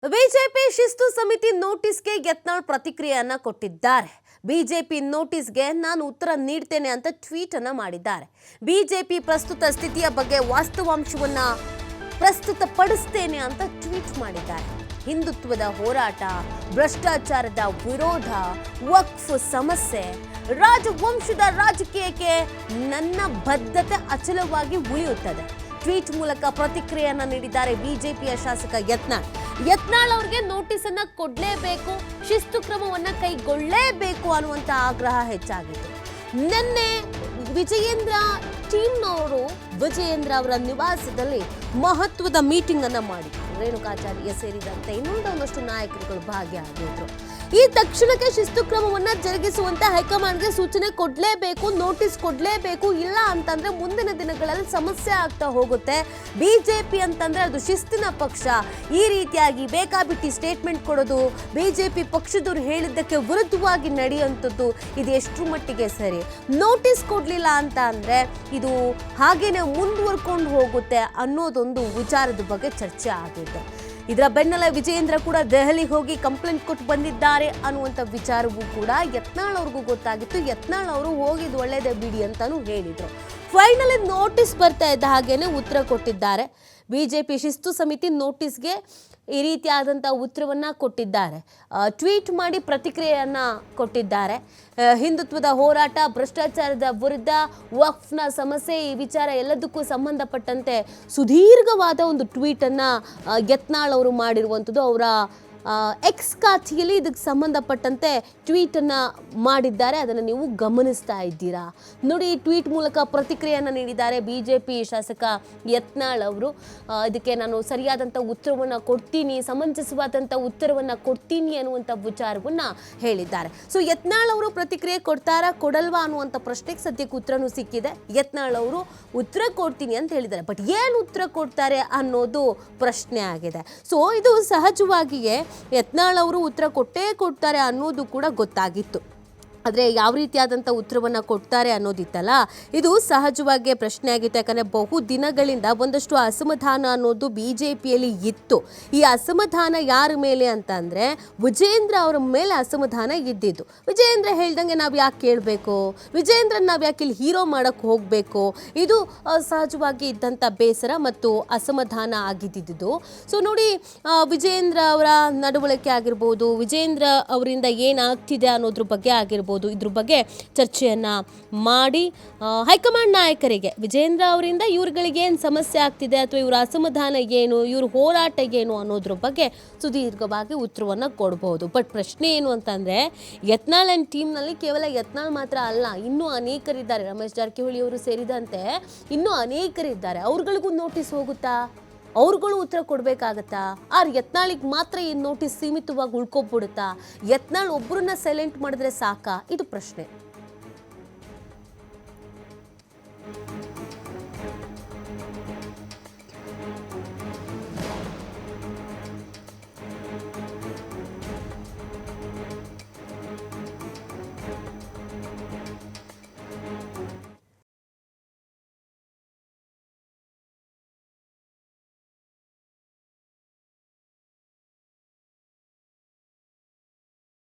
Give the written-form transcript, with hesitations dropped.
BJP ಶಿಸ್ತು ಸಮಿತಿ ನೋಟಿಸ್ಗೆ ಯತ್ನಾಳ್ ಪ್ರತಿಕ್ರಿಯೆಯನ್ನ ಕೊಟ್ಟಿದ್ದಾರೆ. ಬಿಜೆಪಿ ನೋಟಿಸ್ಗೆ ನಾನು ಉತ್ತರ ನೀಡ್ತೇನೆ ಅಂತ ಟ್ವೀಟ್ ಅನ್ನ ಮಾಡಿದ್ದಾರೆ. ಬಿಜೆಪಿ ಪ್ರಸ್ತುತ ಸ್ಥಿತಿಯ ಬಗ್ಗೆ ವಾಸ್ತವಾಂಶವನ್ನ ಪ್ರಸ್ತುತಪಡಿಸ್ತೇನೆ ಅಂತ ಟ್ವೀಟ್ ಮಾಡಿದ್ದಾರೆ. ಹಿಂದುತ್ವದ ಹೋರಾಟ, ಭ್ರಷ್ಟಾಚಾರದ ವಿರೋಧ, ವಕ್ಫ್ ಸಮಸ್ಯೆ, ರಾಜವಂಶದ ರಾಜಕೀಯಕ್ಕೆ ನನ್ನ ಬದ್ಧತೆ ಅಚಲವಾಗಿ ಉಳಿಯುತ್ತದೆ. ಟ್ವೀಟ್ ಮೂಲಕ ಪ್ರತಿಕ್ರಿಯೆಯನ್ನ ನೀಡಿದ್ದಾರೆ ಬಿಜೆಪಿಯ ಶಾಸಕ ಯತ್ನಾಳ್ ಅವರಿಗೆ ನೋಟಿಸ್ ಅನ್ನ ಕೊಡಲೇಬೇಕು, ಶಿಸ್ತು ಕ್ರಮವನ್ನ ಕೈಗೊಳ್ಳಲೇಬೇಕು ಅನ್ನುವಂತ ಆಗ್ರಹ ಹೆಚ್ಚಾಗಿತ್ತು. ನಿನ್ನೆ ವಿಜಯೇಂದ್ರ ಟೀಮ್ನವರು ವಿಜಯೇಂದ್ರ ಅವರ ನಿವಾಸದಲ್ಲಿ ಮಹತ್ವದ ಮೀಟಿಂಗ್ ಅನ್ನ ಮಾಡಿ ರೇಣುಕಾಚಾರ್ಯ ಸೇರಿದಂತೆ ಇನ್ನೊಂದಷ್ಟು ನಾಯಕರುಗಳು ಭಾಗಿಯಾಗಿದ್ರು. ಈ ತಕ್ಷಣಕ್ಕೆ ಶಿಸ್ತು ಕ್ರಮವನ್ನ ಜರುಗಿಸುವಂತೆ ಹೈಕಮಾಂಡ್ಗೆ ಸೂಚನೆ ಕೊಡಲೇಬೇಕು, ನೋಟಿಸ್ ಕೊಡಲೇಬೇಕು. ಇಲ್ಲ ಅಂತಂದ್ರೆ ಮುಂದಿನ ದಿನಗಳಲ್ಲಿ ಸಮಸ್ಯೆ ಆಗ್ತಾ ಹೋಗುತ್ತೆ. ಬಿಜೆಪಿ ಅಂತಂದ್ರೆ ಅದು ಶಿಸ್ತಿನ ಪಕ್ಷ. ಈ ರೀತಿಯಾಗಿ ಬೇಕಾಬಿಟ್ಟಿ ಸ್ಟೇಟ್ಮೆಂಟ್ ಕೊಡೋದು, ಬಿಜೆಪಿ ಪಕ್ಷದವ್ರು ಹೇಳಿದ್ದಕ್ಕೆ ವಿರುದ್ಧವಾಗಿ ನಡೆಯುವಂಥದ್ದು ಇದು ಎಷ್ಟು ಮಟ್ಟಿಗೆ ಸರಿ? ನೋಟಿಸ್ ಕೊಡಲಿಲ್ಲ ಅಂತ ಅಂದ್ರೆ ಇದು ಹಾಗೇನೆ ಮುಂದುವರ್ಕೊಂಡು ಹೋಗುತ್ತೆ ಅನ್ನೋದೊಂದು ವಿಚಾರದ ಬಗ್ಗೆ ಚರ್ಚೆ ಆಗಿದೆ. ಇದರ ಬೆನ್ನಲ್ಲೇ ವಿಜಯೇಂದ್ರ ಕೂಡ ದೆಹಲಿಗೆ ಹೋಗಿ ಕಂಪ್ಲೇಂಟ್ ಕೊಟ್ಟು ಬಂದಿದ್ದಾರೆ ಅನ್ನುವಂಥ ವಿಚಾರವೂ ಕೂಡ ಯತ್ನಾಳ್ ಅವ್ರಿಗೂ ಗೊತ್ತಾಗಿತ್ತು. ಯತ್ನಾಳ್ ಅವರು ಹೋಗಿದ್ದು ಒಳ್ಳೇದೇ ಬಿಡಿ ಅಂತಾನು ಹೇಳಿದ್ರು. ಫೈನಲಿ ನೋಟಿಸ್ ಬರ್ತಾ ಇದ್ದ ಹಾಗೇನೆ ಉತ್ತರ ಕೊಟ್ಟಿದ್ದಾರೆ. ಬಿಜೆಪಿ ಶಿಸ್ತು ಸಮಿತಿ ನೋಟಿಸ್ಗೆ ಈ ರೀತಿಯಾದಂಥ ಉತ್ತರವನ್ನ ಕೊಟ್ಟಿದ್ದಾರೆ. ಟ್ವೀಟ್ ಮಾಡಿ ಪ್ರತಿಕ್ರಿಯೆಯನ್ನ ಕೊಟ್ಟಿದ್ದಾರೆ. ಹಿಂದುತ್ವದ ಹೋರಾಟ, ಭ್ರಷ್ಟಾಚಾರದ ವಿರುದ್ಧ, ವಕ್ಫ್ನ ಸಮಸ್ಯೆ, ಈ ವಿಚಾರ ಎಲ್ಲದಕ್ಕೂ ಸಂಬಂಧಪಟ್ಟಂತೆ ಸುದೀರ್ಘವಾದ ಒಂದು ಟ್ವೀಟನ್ನು ಯತ್ನಾಳ್ ಅವರು ಮಾಡಿರುವಂಥದ್ದು. ಅವರ ಎಕ್ಸ್ ಖಾತೆಯಲ್ಲಿ ಇದಕ್ಕೆ ಸಂಬಂಧಪಟ್ಟಂತೆ ಟ್ವೀಟನ್ನು ಮಾಡಿದ್ದಾರೆ. ಅದನ್ನು ನೀವು ಗಮನಿಸ್ತಾ ಇದ್ದೀರಾ ನೋಡಿ. ಈ ಟ್ವೀಟ್ ಮೂಲಕ ಪ್ರತಿಕ್ರಿಯೆಯನ್ನು ನೀಡಿದ್ದಾರೆ ಬಿಜೆಪಿ ಶಾಸಕ ಯತ್ನಾಳ್ ಅವರು. ಇದಕ್ಕೆ ನಾನು ಸರಿಯಾದಂಥ ಉತ್ತರವನ್ನು ಕೊಡ್ತೀನಿ, ಸಮಂಜಸವಾದಂಥ ಉತ್ತರವನ್ನು ಕೊಡ್ತೀನಿ ಅನ್ನುವಂಥ ವಿಚಾರವನ್ನು ಹೇಳಿದ್ದಾರೆ. ಸೊ ಯತ್ನಾಳ್ ಅವರು ಪ್ರತಿಕ್ರಿಯೆ ಕೊಡ್ತಾರಾ ಕೊಡಲ್ವಾ ಅನ್ನುವಂಥ ಪ್ರಶ್ನೆಗೆ ಸದ್ಯಕ್ಕೆ ಉತ್ತರನೂ ಸಿಕ್ಕಿದೆ. ಯತ್ನಾಳ್ ಅವರು ಉತ್ತರ ಕೊಡ್ತೀನಿ ಅಂತ ಹೇಳಿದ್ದಾರೆ. ಬಟ್ ಏನು ಉತ್ತರ ಕೊಡ್ತಾರೆ ಅನ್ನೋದು ಪ್ರಶ್ನೆ ಆಗಿದೆ. ಸೊ ಇದು ಸಹಜವಾಗಿಯೇ ಯತ್ನಾಳ್ ಅವರು ಉತ್ತರ ಕೊಟ್ಟೇ ಕೊಡ್ತಾರೆ ಅನ್ನೋದು ಕೂಡ ಗೊತ್ತಾಗಿತ್ತು. ಆದರೆ ಯಾವ ರೀತಿಯಾದಂಥ ಉತ್ತರವನ್ನು ಕೊಡ್ತಾರೆ ಅನ್ನೋದಿತ್ತಲ್ಲ, ಇದು ಸಹಜವಾಗಿ ಪ್ರಶ್ನೆ ಆಗಿತ್ತು. ಯಾಕಂದರೆ ಬಹು ದಿನಗಳಿಂದ ಒಂದಷ್ಟು ಅಸಮಾಧಾನ ಅನ್ನೋದು ಬಿ ಜೆ ಪಿಯಲ್ಲಿ ಇತ್ತು. ಈ ಅಸಮಾಧಾನ ಯಾರ ಮೇಲೆ ಅಂತ ಅಂದರೆ ವಿಜಯೇಂದ್ರ ಅವರ ಮೇಲೆ ಅಸಮಾಧಾನ ಇದ್ದಿದ್ದು. ವಿಜಯೇಂದ್ರ ಹೇಳ್ದಂಗೆ ನಾವು ಯಾಕೆ ಕೇಳಬೇಕು, ವಿಜಯೇಂದ್ರನ ನಾವು ಯಾಕೆ ಇಲ್ಲಿ ಹೀರೋ ಮಾಡೋಕ್ಕೆ ಹೋಗಬೇಕು, ಇದು ಸಹಜವಾಗಿ ಇದ್ದಂಥ ಬೇಸರ ಮತ್ತು ಅಸಮಾಧಾನ ಆಗಿದ್ದಿದ್ದು. ಸೊ ನೋಡಿ, ವಿಜಯೇಂದ್ರ ಅವರ ನಡವಳಿಕೆ ಆಗಿರ್ಬೋದು, ವಿಜಯೇಂದ್ರ ಅವರಿಂದ ಏನಾಗ್ತಿದೆ ಅನ್ನೋದ್ರ ಬಗ್ಗೆ ಆಗಿರ್ಬೋದು, ಇದ್ರ ಬಗ್ಗೆ ಚರ್ಚೆಯನ್ನ ಮಾಡಿ ಹೈಕಮಾಂಡ್ ನಾಯಕರಿಗೆ ವಿಜಯೇಂದ್ರ ಅವರಿಂದ ಇವ್ರುಗಳಿಗೆ ಏನು ಸಮಸ್ಯೆ ಆಗ್ತಿದೆ ಅಥವಾ ಇವರ ಅಸಮಾಧಾನ ಏನು, ಇವ್ರ ಹೋರಾಟ ಏನು ಅನ್ನೋದ್ರ ಬಗ್ಗೆ ಸುದೀರ್ಘವಾಗಿ ಉತ್ತರವನ್ನು ಕೊಡ್ಬೋದು. ಬಟ್ ಪ್ರಶ್ನೆ ಏನು ಅಂತಂದರೆ, ಯತ್ನಾಳ್ ಆ್ಯಂಡ್ ಟೀಮ್ನಲ್ಲಿ ಕೇವಲ ಯತ್ನಾಳ್ ಮಾತ್ರ ಅಲ್ಲ, ಇನ್ನೂ ಅನೇಕರಿದ್ದಾರೆ. ರಮೇಶ್ ಜಾರಕಿಹೊಳಿ ಅವರು ಸೇರಿದಂತೆ ಇನ್ನೂ ಅನೇಕರಿದ್ದಾರೆ. ಅವ್ರುಗಳಿಗೂ ನೋಟಿಸ್ ಹೋಗುತ್ತಾ? ಅವ್ರುಗಳು ಉತ್ತರ ಕೊಡಬೇಕಾಗತ್ತಾ? ಯತ್ನಾಳಿಗೆ ಮಾತ್ರ ಈ ನೋಟಿಸ್ ಸೀಮಿತವಾಗಿ ಉಳ್ಕೊಬಿಡುತ್ತಾ? ಯತ್ನಾಳ್ ಒಬ್ಬರನ್ನ ಸೈಲೆಂಟ್ ಮಾಡಿದ್ರೆ ಸಾಕಾ? ಇದು ಪ್ರಶ್ನೆ.